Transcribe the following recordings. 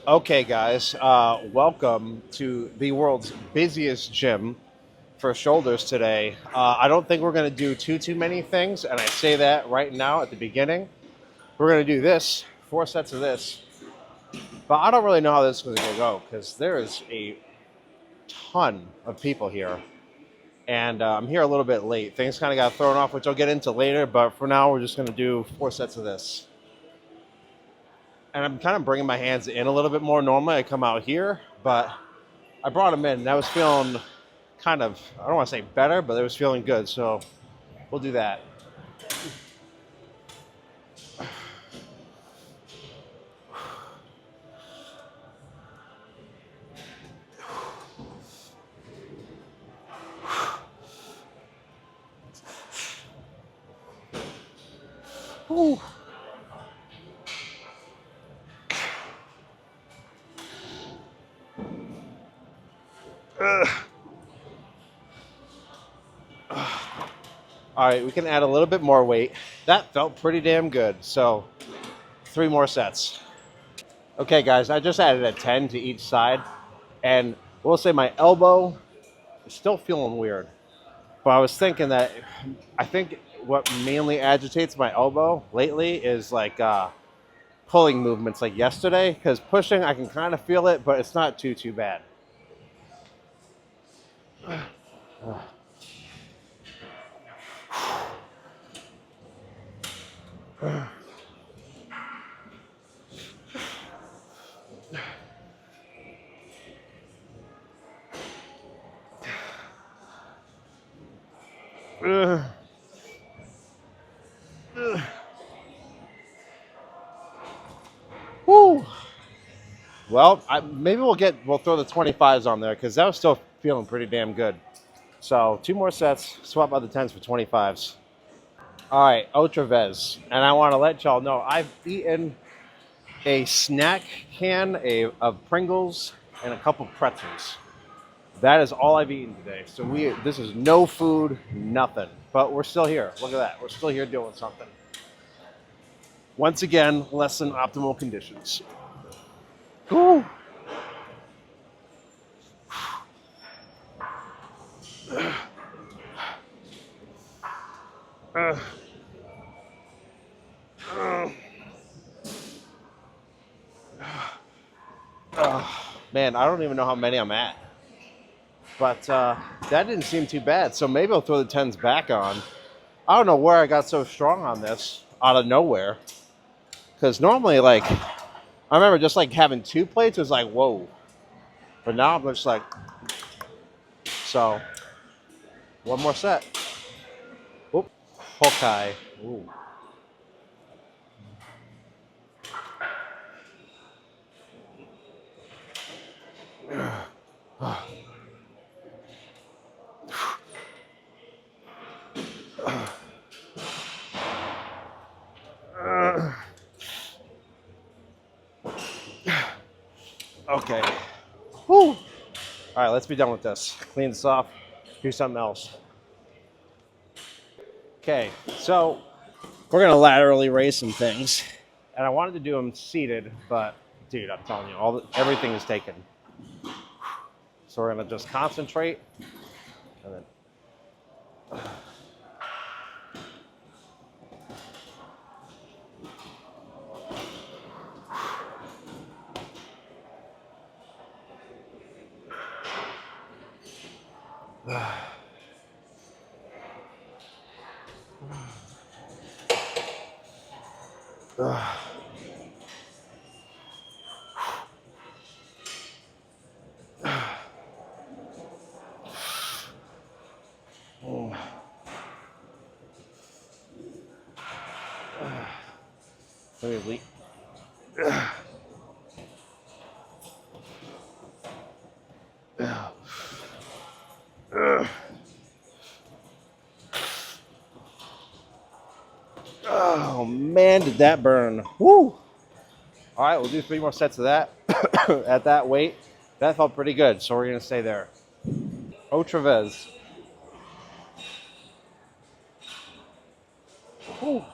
Okay, guys, welcome to the world's busiest gym for shoulders today. I don't think we're going to do too many things, and I say that right now at the beginning. We're going to do this, 4 sets of this, but I don't really know how this is going to go because there is a ton of people here, and I'm here a little bit late. Things kind of got thrown off, which I'll get into later, but for now, we're just going to do 4 sets of this. And I'm kind of bringing my hands in a little bit more. Normally, I come out here, but I brought them in, and I was feeling kind of, I don't want to say better, but it was feeling good. So we'll do that. Whew. All right, we can add a little bit more weight. That felt pretty damn good. So 3 more sets. Okay, guys, I just added a 10 to each side. And we'll say my elbow is still feeling weird. But I was thinking that I think what mainly agitates my elbow lately is like pulling movements like yesterday. Because pushing, I can kind of feel it, but it's not too bad. Woo! Well, maybe we'll throw the 25s on there because that was still feeling pretty damn good. So 2 more sets, swap out the 10s for 25s. All right, Ultra Vez, and I want to let y'all know I've eaten a snack can of Pringles and a couple pretzels. That is all I've eaten today. So this is no food, nothing. But we're still here. Look at that. We're still here doing something. Once again, less than optimal conditions. Woo. Uh, uh, man, I don't even know how many I'm at. But that didn't seem too bad. So maybe I'll throw the 10s back on. I don't know where I got so strong on this out of nowhere. Because normally, like, I remember just like having 2 plates was like, whoa. But now I'm just like, so 1 more set. Oop, Hawkeye. Ooh. Okay. Whew. All right, let's be done with this. Clean this off. Do something else. Okay, so we're gonna laterally raise some things, and I wanted to do them seated, but dude, I'm telling you, everything is taken. So we're gonna just concentrate, and then. Let me leave. Oh man, did that burn? Woo! All right, we'll do 3 more sets of that at that weight. That felt pretty good, so we're gonna stay there. Otravez. Woo.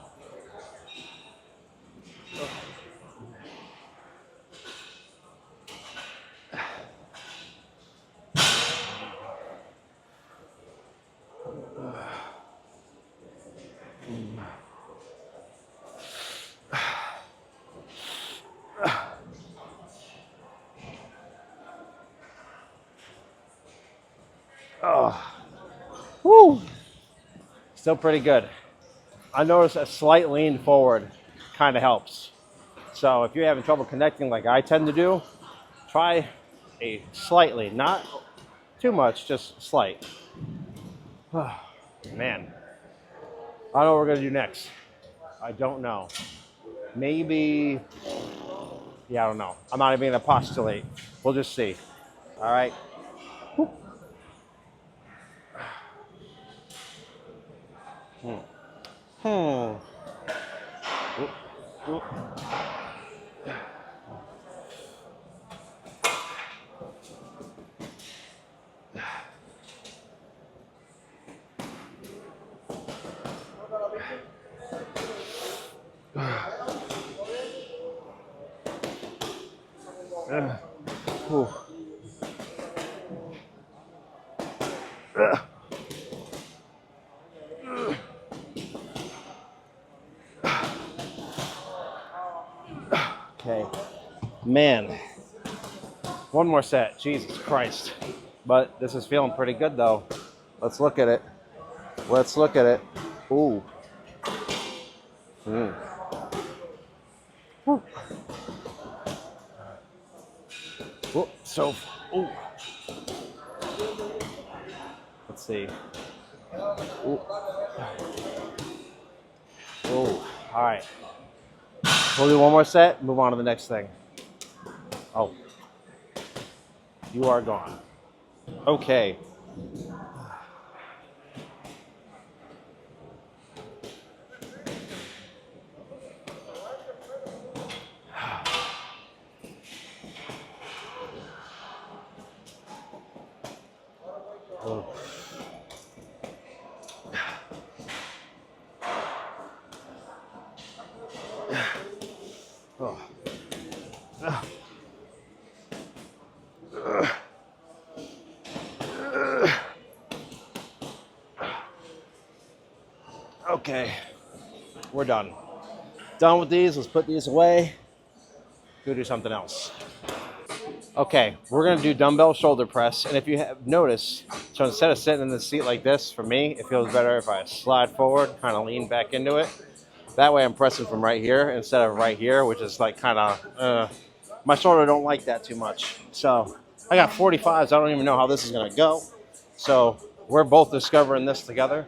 Oh, woo. Still pretty good. I noticed a slight lean forward kind of helps. So if you're having trouble connecting like I tend to do, try a slightly, not too much, just slight. Man, I don't know what we're going to do next. I don't know. Maybe, yeah, I don't know. I'm not even going to postulate. We'll just see. All right. Hmm. Okay. Man. One more set. Jesus Christ. But this is feeling pretty good, though. Let's look at it. Let's look at it. Ooh. Mm. Ooh. Ooh. So, ooh. Let's see. Ooh. Ooh. All right. We'll do one more set, move on to the next thing. Oh. You are gone. Okay. Oh. Oh. Okay, we're done. Done with these. Let's put these away. Go do something else. Okay, we're gonna do dumbbell shoulder press, and if you have noticed, so instead of sitting in the seat like this, for me, it feels better if I slide forward, kind of lean back into it. That way I'm pressing from right here instead of right here, which is like kind of, my shoulder don't like that too much. So I got 45s. I don't even know how this is gonna go. So we're both discovering this together.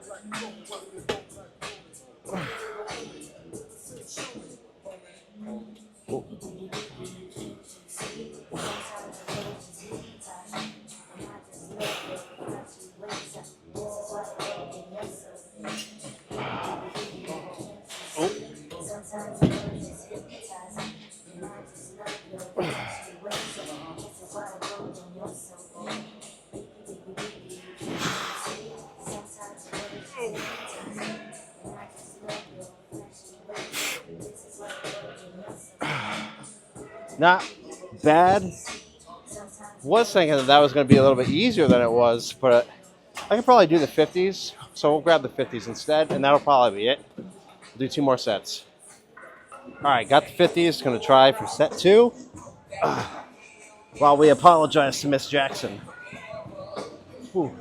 Not bad. Was thinking that was going to be a little bit easier than it was, but I could probably do the 50s. So we'll grab the 50s instead, and that'll probably be it. We'll do 2 more sets. All right, got the 50s. Going to try for set 2. While we apologize to Miss Jackson. Whew.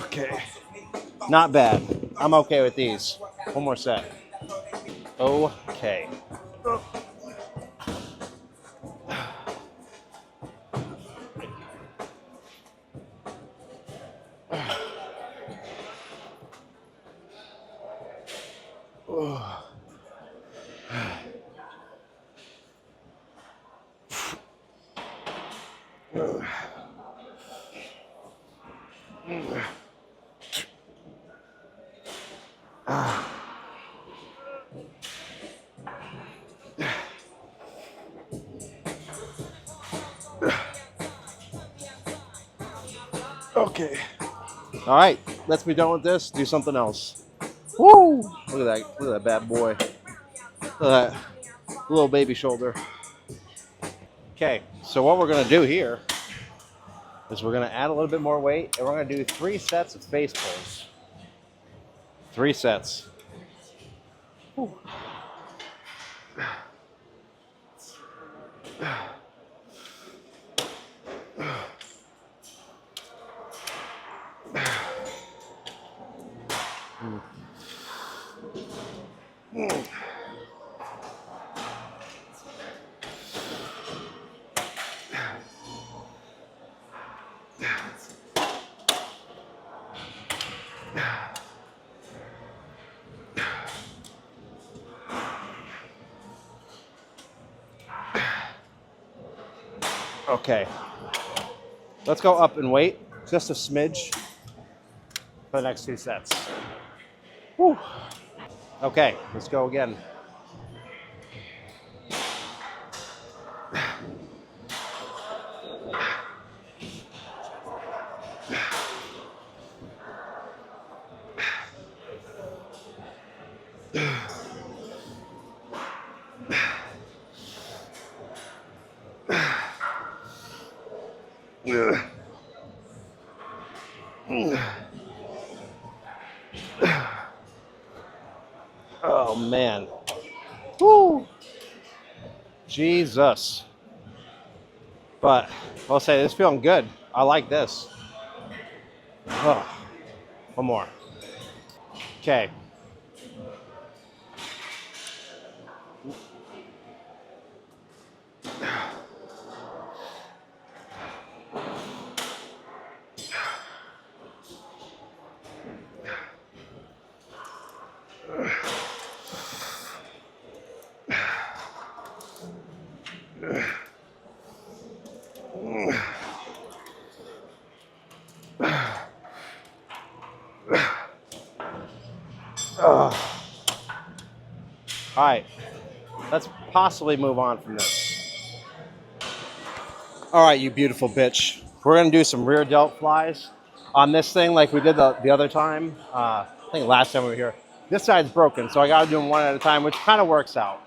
Okay. Not bad. I'm okay with these. One more set. Okay. Okay. All right. Let's be done with this. Do something else. Woo! Look at that. Look at that bad boy. Look at that little baby shoulder. Okay, so what we're gonna do here is we're gonna add a little bit more weight, and we're gonna do 3 sets of face pulls. 3 sets. Whew. Okay, let's go up in weight, just a smidge for the next 2 sets. Whew. Okay, let's go again. Oh man. Woo. Jesus. But I'll say this is feeling good. I like this. Oh, one more. Okay. All right, let's possibly move on from this. All right, you beautiful bitch. We're gonna do some rear delt flies on this thing like we did the other time. I think last time we were here. This side's broken, so I gotta do them one at a time, which kind of works out.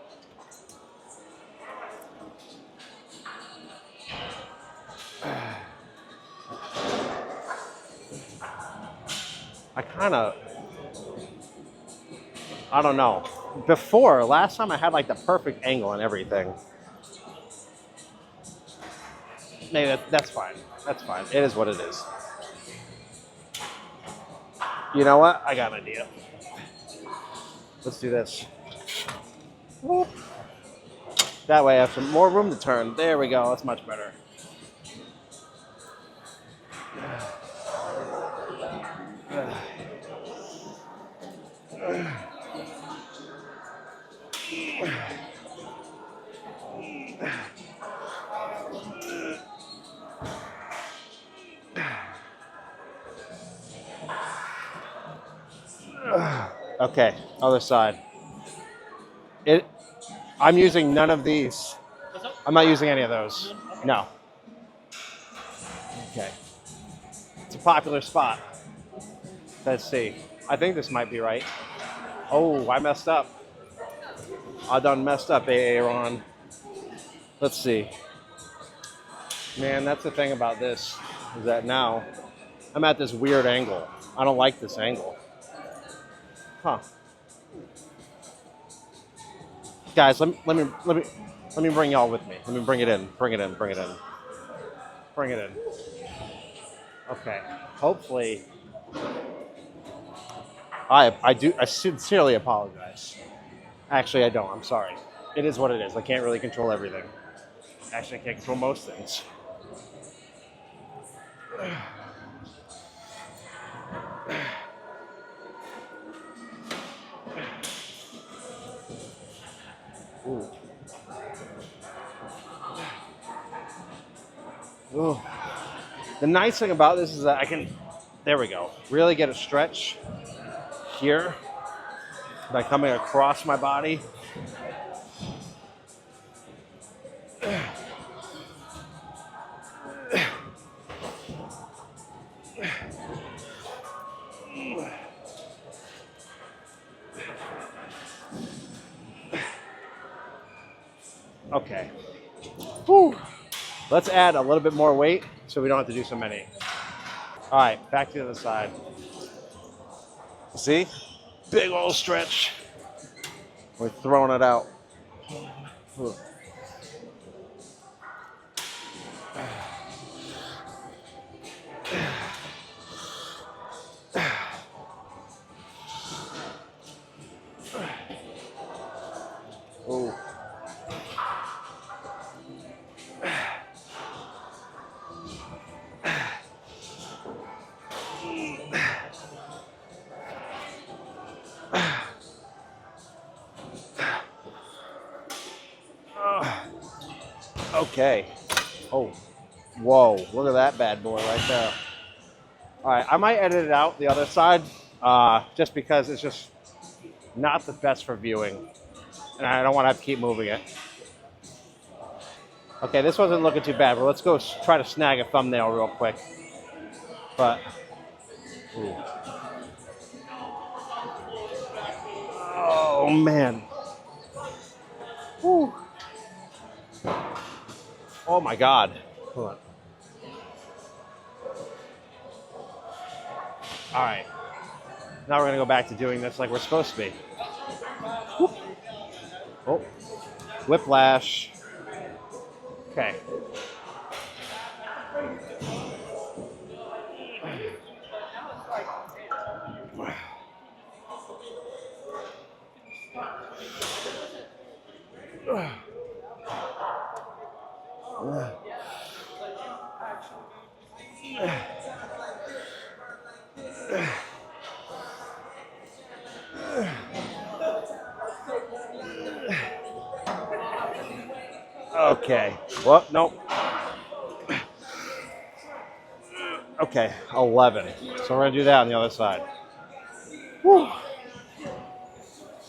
I don't know. Before, last time I had like the perfect angle and everything. Maybe that's fine. That's fine. It is what it is. You know what? I got an idea. Let's do this. Whoop. That way I have some more room to turn. There we go. That's much better. Okay, other side. I'm using none of these. I'm not using any of those. No. Okay. It's a popular spot. Let's see. I think this might be right. Oh, I messed up. I done messed up, Aaron. Let's see. Man, that's the thing about this, is that now I'm at this weird angle. I don't like this angle. Huh. Guys, let me bring y'all with me. Let me bring it in. Bring it in. Bring it in. Bring it in. Okay. Hopefully, I sincerely apologize. Actually, I don't. I'm sorry. It is what it is. I can't really control everything. Actually, I can't control most things. Ooh. Ooh. The nice thing about this is that I can, there we go, really get a stretch here by coming across my body. Okay. Whew. Let's add a little bit more weight so we don't have to do so many. All right, back to the other side. See? Big old stretch. We're throwing it out. Ooh. Okay. Oh, whoa. Look at that bad boy right there. All right, I might edit it out the other side just because it's just not the best for viewing. And I don't want to have to keep moving it. Okay, this wasn't looking too bad, but let's go try to snag a thumbnail real quick. But, ooh. Oh, man. Whew. Oh, my God. Hold on. All right. Now we're going to go back to doing this like we're supposed to be. Whoop. Oh, whiplash. Okay. Okay. Well, nope. Okay, 11. So we're going to do that on the other side. Whew.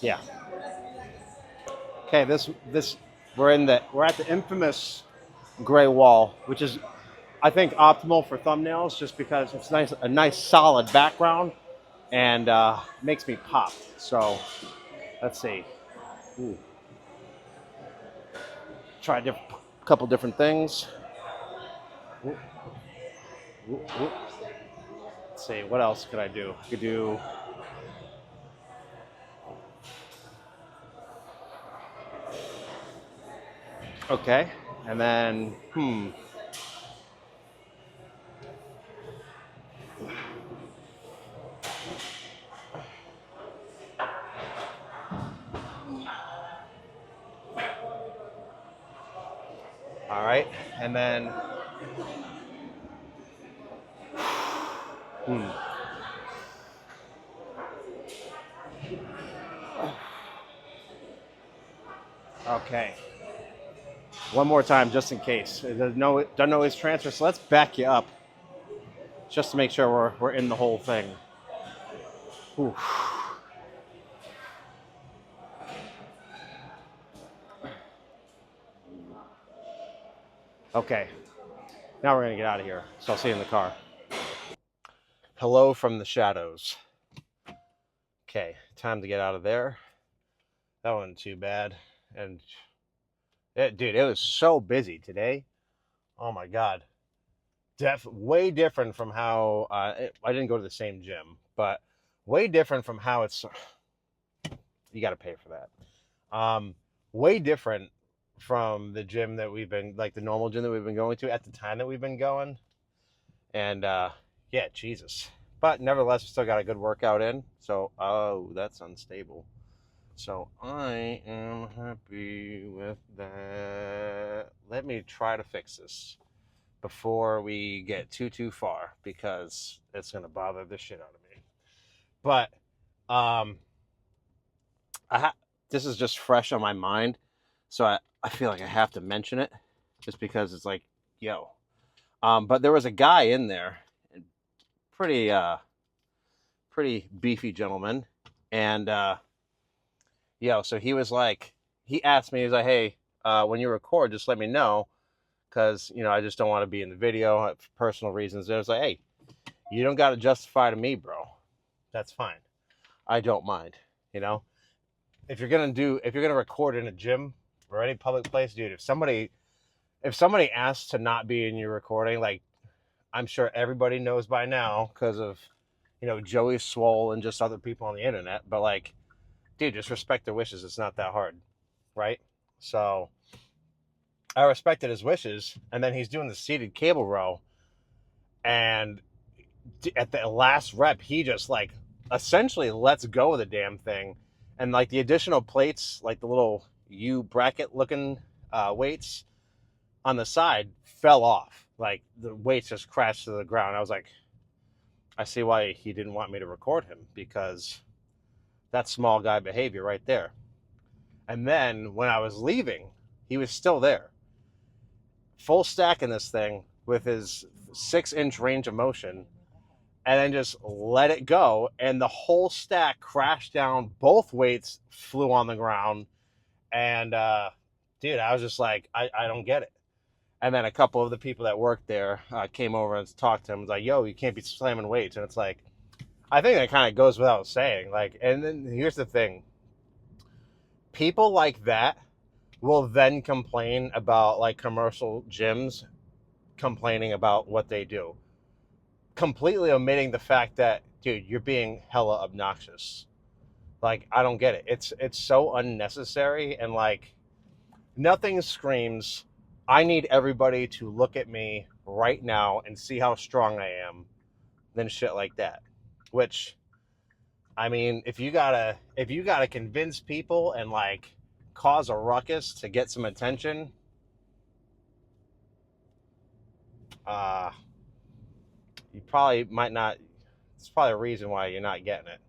Yeah. Okay, we're at the infamous gray wall, which is I think optimal for thumbnails just because it's a nice solid background and makes me pop. So let's see. Ooh. Try a couple different things. Ooh. Ooh, ooh. Let's see, what else could I do? I could do. Okay, and then all right, and then okay. One more time, just in case. It doesn't always transfer, so let's back you up, just to make sure we're in the whole thing. Ooh. Okay, now we're gonna get out of here. So I'll see you in the car. Hello from the shadows. Okay, time to get out of there. That wasn't too bad, and dude, it was so busy today. Oh my God. Way different from how I didn't go to the same gym, but way different from how it's. You got to pay for that. Way different from the gym that we've been like the normal gym that we've been going to at the time that we've been going, and yeah, Jesus. But nevertheless, we still got a good workout in. So, oh, that's unstable. So I am happy with that. Let me try to fix this before we get too far because it's gonna bother the shit out of me. But this is just fresh on my mind, so I feel like I have to mention it just because it's like, yo. But there was a guy in there, pretty pretty beefy gentleman, and so he was like, he asked me, he was like, hey, when you record, just let me know. Because, I just don't want to be in the video for personal reasons. It was like, hey, you don't got to justify to me, bro. That's fine. I don't mind. If you're going to record in a gym, or any public place, dude, if somebody asks to not be in your recording, like I'm sure everybody knows by now because of Joey Swole and just other people on the internet, but like, dude, just respect their wishes. It's not that hard, right? So I respected his wishes, and then he's doing the seated cable row, and at the last rep, he just like essentially lets go of the damn thing, and like the additional plates, like the little U bracket looking weights on the side, fell off. Like the weights just crashed to the ground. I was like, I see why he didn't want me to record him, because that's small guy behavior right there. And then when I was leaving, he was still there, full stack in this thing with his 6-inch range of motion, and then just let it go, and the whole stack crashed down. Both weights flew on the ground, and dude, I was just like, I don't get it. And then a couple of the people that worked there came over and talked to him. It was like, yo, you can't be slamming weights. And it's like, I think that kind of goes without saying. Like, and then here's the thing. People like that will then complain about like commercial gyms complaining about what they do, completely omitting the fact that, dude, you're being hella obnoxious. Like, I don't get it. It's so unnecessary, and like nothing screams, I need everybody to look at me right now and see how strong I am, than shit like that. Which, I mean, if you gotta convince people and like cause a ruckus to get some attention, you probably might not. It's probably a reason why you're not getting it,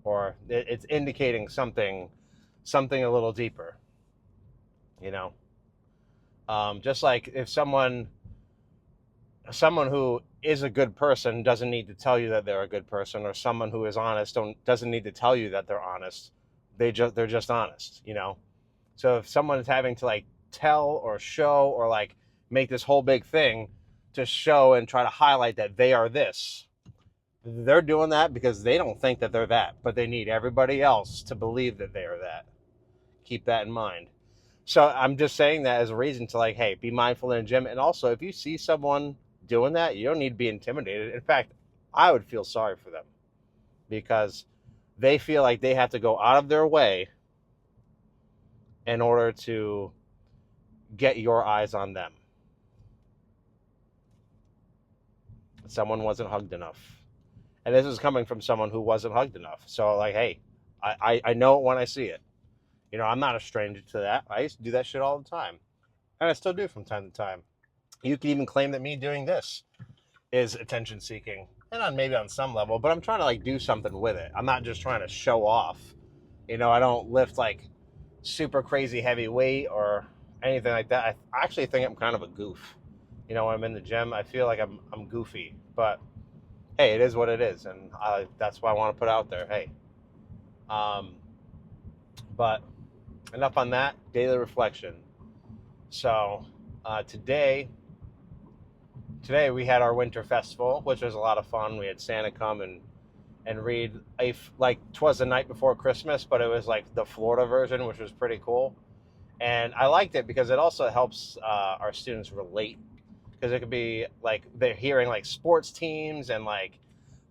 or it's indicating something a little deeper. Just like if someone who is a good person doesn't need to tell you that they're a good person, or someone who is honest doesn't need to tell you that they're honest. They're just honest. So if someone is having to like tell or show or like make this whole big thing to show and try to highlight that they are this, they're doing that because they don't think that they're that, but they need everybody else to believe that they are that. Keep that in mind. So I'm just saying that as a reason to like, hey, be mindful in a gym. And also, if you see someone doing that, you don't need to be intimidated. In fact, I would feel sorry for them, because they feel like they have to go out of their way in order to get your eyes on them. Someone wasn't hugged enough. And this is coming from someone who wasn't hugged enough. So like, hey, I know it when I see it. I'm not a stranger to that. I used to do that shit all the time. And I still do from time to time. You could even claim that me doing this is attention seeking. And maybe on some level, but I'm trying to like do something with it. I'm not just trying to show off. I don't lift like super crazy heavy weight or anything like that. I actually think I'm kind of a goof. When I'm in the gym, I feel like I'm goofy. But hey, it is what it is. And that's why I want to put out there. Hey. But enough on that. Daily reflection. So today we had our winter festival, which was a lot of fun. We had Santa come and read like 'twas the night before Christmas, but it was like the Florida version, which was pretty cool. And I liked it because it also helps our students relate, because it could be like they're hearing like sports teams and like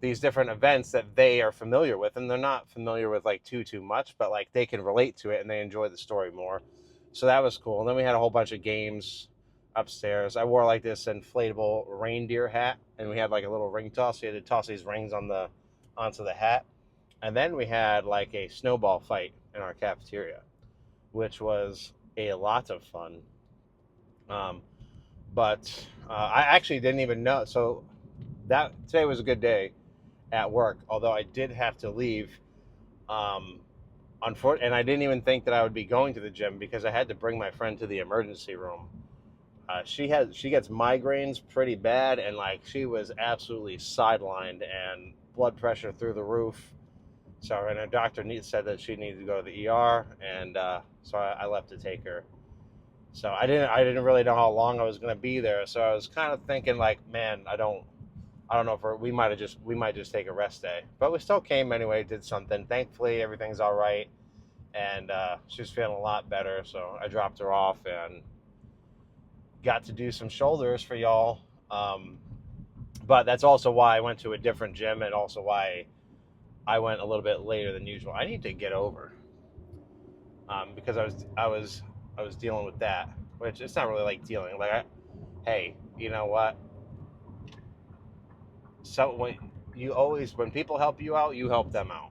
these different events that they are familiar with, and they're not familiar with like too much, but like they can relate to it and they enjoy the story more. So that was cool. And then we had a whole bunch of games upstairs. I wore like this inflatable reindeer hat, and we had like a little ring toss. So you had to toss these rings onto the hat. And then we had like a snowball fight in our cafeteria, which was a lot of fun. But I actually didn't even know. So that today was a good day at work, although I did have to leave. And I didn't even think that I would be going to the gym, because I had to bring my friend to the emergency room. She gets migraines pretty bad, and like she was absolutely sidelined and blood pressure through the roof. So, and her doctor said that she needed to go to the ER, and so I left to take her. So I didn't really know how long I was going to be there. So I was kind of thinking like, man, I don't know if we might just take a rest day, but we still came anyway, did something. Thankfully, everything's all right. and she was feeling a lot better. So I dropped her off and got to do some shoulders for y'all. Um, but that's also why I went to a different gym, and also why I went a little bit later than usual. I need to get over because I was dealing with that, which it's not really like dealing. Like, hey, you know what? So when people help you out, you help them out.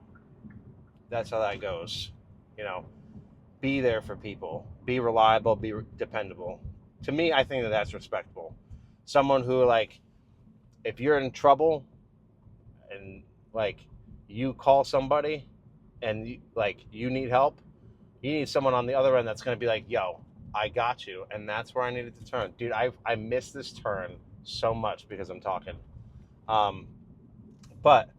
That's how that goes. You know, be there for people, be reliable, be dependable. To me, I think that that's respectable. Someone who, like, if you're in trouble and, like, you call somebody and like you need help, you need someone on the other end that's going to be like, yo, I got you. And that's where I needed to turn. Dude, I miss this turn so much because I'm talking. Um, but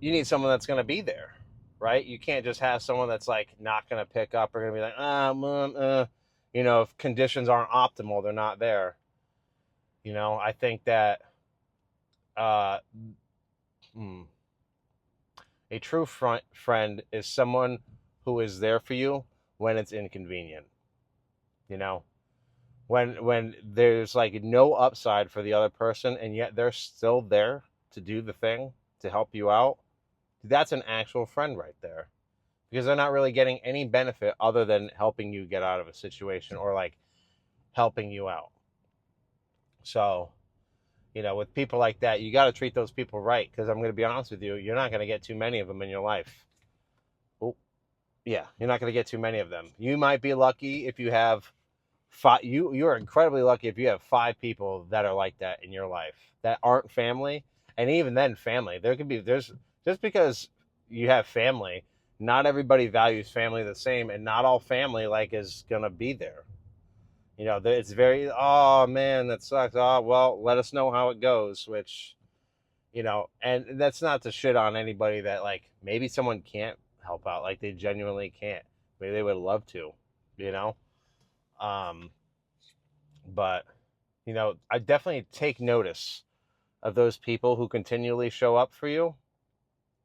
you need someone that's going to be there, right? You can't just have someone that's like not going to pick up or going to be like, if conditions aren't optimal, they're not there. I think that uh, a true friend is someone who is there for you when it's inconvenient. You know, when there's like no upside for the other person, and yet they're still there to do the thing to help you out. That's an actual friend right there, because they're not really getting any benefit other than helping you get out of a situation or like helping you out. So, with people like that, you got to treat those people right, because I'm going to be honest with you, you're not going to get too many of them in your life. Oh, yeah, you're not going to get too many of them. You might be lucky if you have five. You're incredibly lucky if you have 5 people that are like that in your life that aren't family, and even then, family. There's just because you have family, not everybody values family the same, and not all family like is gonna be there. It's very, oh man, that sucks. Oh well, let us know how it goes. Which, and that's not to shit on anybody that, like, maybe someone can't help out, like they genuinely can't. Maybe they would love to, you know. Um, but I definitely take notice of those people who continually show up for you,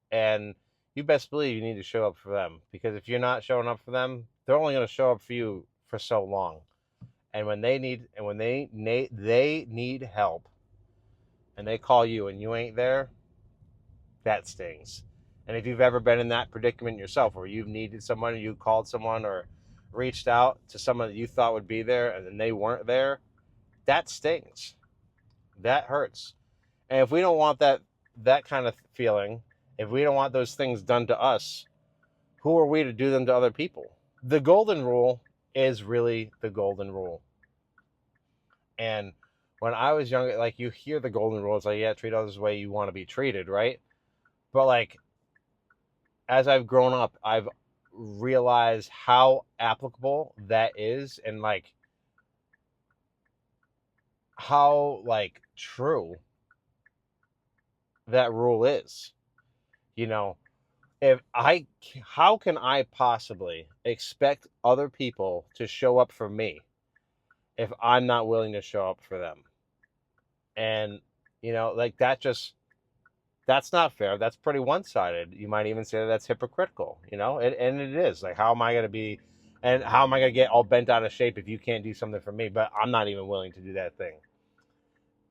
and you best believe you need to show up for them, because if you're not showing up for them, they're only going to show up for you for so long. And when they need help and they call you and you ain't there, that stings. And if you've ever been in that predicament yourself, where you've needed someone, you called someone or reached out to someone that you thought would be there and then they weren't there, that stings. That hurts. And if we don't want that kind of feeling, if we don't want those things done to us, who are we to do them to other people? The golden rule is really the golden rule. And when I was younger, like, you hear the golden rule, it's like, yeah, treat others the way you want to be treated, right? But like, as I've grown up, I've realized how applicable that is, and like how like true that rule is. You know, if I how can I possibly expect other people to show up for me if I'm not willing to show up for them? And like, that's not fair. That's pretty one-sided. You might even say that that's hypocritical, and it is. Like, how am I going to be, and how am I going to get all bent out of shape if you can't do something for me, but I'm not even willing to do that thing?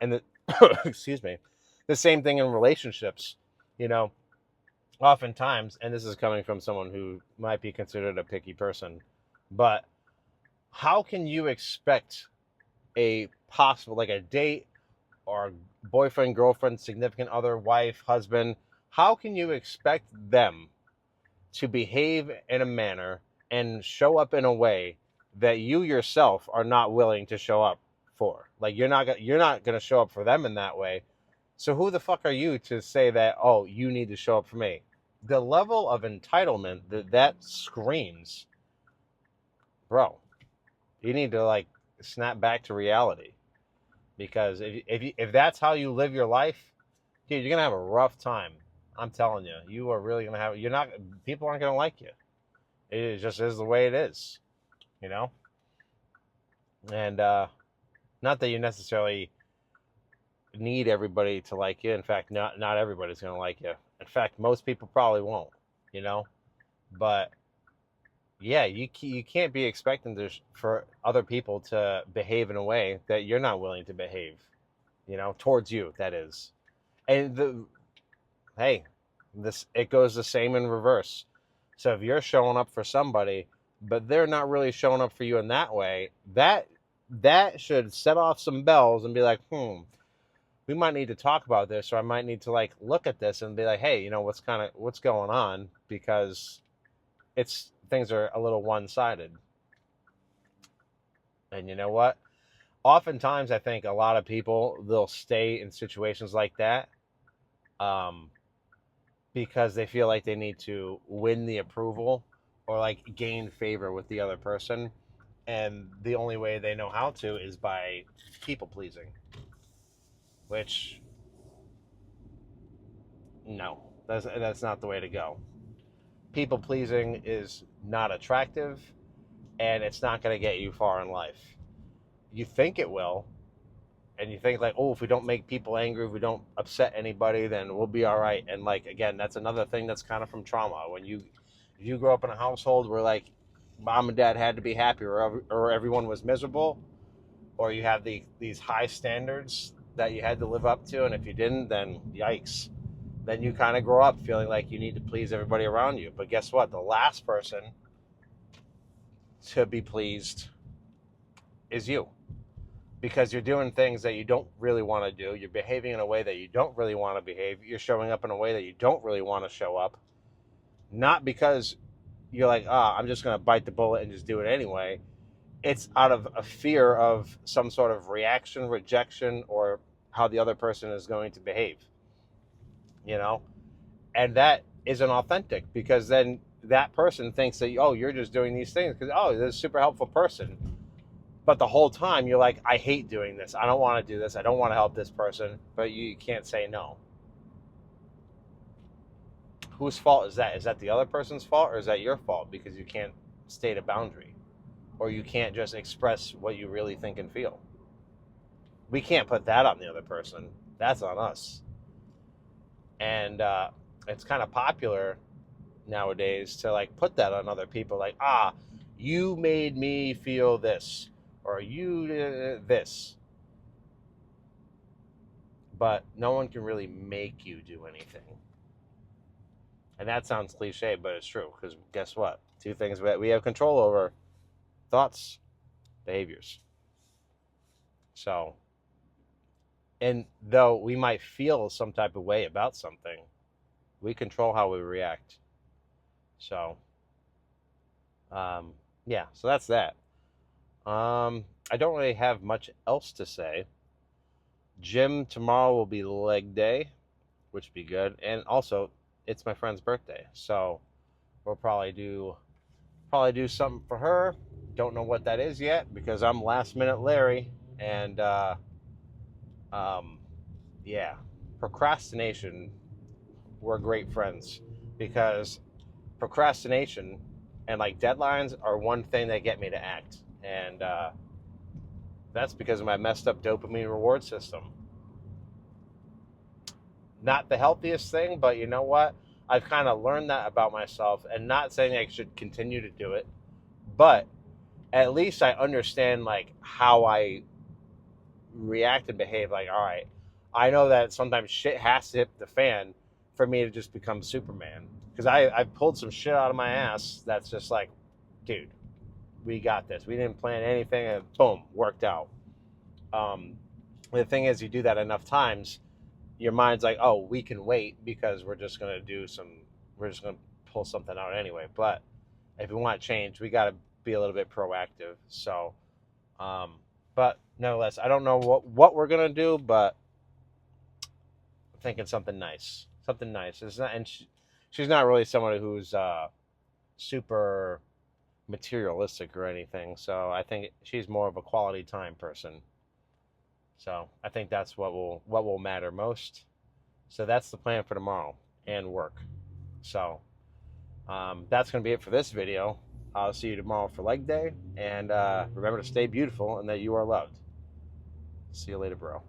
And excuse me, the same thing in relationships, you know, oftentimes, and this is coming from someone who might be considered a picky person, but how can you expect a possible, like, a date or boyfriend, girlfriend, significant other, wife, husband, how can you expect them to behave in a manner and show up in a way that you yourself are not willing to show up for? Like, you're not going to show up for them in that way. So who the fuck are you to say that, oh, you need to show up for me? The level of entitlement that screams, bro, you need to, like, snap back to reality. Because if that's how you live your life, dude, you're gonna have a rough time. I'm telling you, you are really gonna have. You're not. People aren't gonna like you. It just is the way it is, you know. And not that you necessarily need everybody to like you. In fact, not everybody's gonna like you. In fact, most people probably won't. You know, but yeah, you can't be expecting for other people to behave in a way that you're not willing to behave, towards you, that is. And hey, this it goes the same in reverse. So if you're showing up for somebody, but they're not really showing up for you in that way, that should set off some bells and be like, we might need to talk about this, or I might need to like look at this and be like, hey, what's going on, because it's things are a little one-sided. And you know what? Oftentimes, I think a lot of people, they'll stay in situations like that, um, because they feel like they need to win the approval or like gain favor with the other person, and the only way they know how to is by people pleasing. Which, no, that's not the way to go. People pleasing is not attractive, and it's not going to get you far in life. You think it will, and you think like, oh, if we don't make people angry, if we don't upset anybody, then we'll be all right. And like, again, that's another thing that's kind of from trauma. If you grow up in a household where like mom and dad had to be happy, or everyone was miserable, or you have these high standards that you had to live up to, and if you didn't, then yikes. Then you kind of grow up feeling like you need to please everybody around you. But guess what? The last person to be pleased is you, because you're doing things that you don't really want to do. You're behaving in a way that you don't really want to behave. You're showing up in a way that you don't really want to show up. Not because you're like, I'm just going to bite the bullet and just do it anyway. It's out of a fear of some sort of reaction, rejection, or how the other person is going to behave, you know? And that isn't authentic, because then that person thinks that, oh, you're just doing these things because, oh, this is a super helpful person. But the whole time you're like, I hate doing this. I don't want to do this. I don't want to help this person. But you can't say no. Whose fault is that? Is that the other person's fault, or is that your fault because you can't state a boundary, or you can't just express what you really think and feel? We can't put that on the other person. That's on us. And it's kind of popular nowadays to like put that on other people, like, you made me feel this, or you did this. But no one can really make you do anything. And that sounds cliche, but it's true, because guess what? Two things we have control over: thoughts, behaviors. So, and though we might feel some type of way about something, we control how we react. So, yeah, so that's that. I don't really have much else to say. Gym tomorrow will be leg day, which would be good. And also, it's my friend's birthday, so we'll probably do something for her. Don't know what that is yet, because I'm last minute Larry. And yeah, procrastination. We're great friends, because procrastination and like deadlines are one thing that get me to act, and that's because of my messed up dopamine reward system. Not the healthiest thing, but you know what? I've kind of learned that about myself, and not saying I should continue to do it, but at least I understand like how I react and behave. Like, all right, I know that sometimes shit has to hit the fan for me to just become Superman. Because I've pulled some shit out of my ass that's just like, dude, we got this. We didn't plan anything, and boom, worked out. The thing is, you do that enough times, your mind's like, oh, we can wait, because we're just going to pull something out anyway. But if we want change, we got to be a little bit proactive. So, but nevertheless, I don't know what we're going to do, but I'm thinking something nice. Something nice. It's not, and she's not really someone who's super materialistic or anything. So I think she's more of a quality time person. So I think that's what will matter most. So that's the plan for tomorrow and work. So that's going to be it for this video. I'll see you tomorrow for leg day. And remember to stay beautiful and that you are loved. See you later, bro.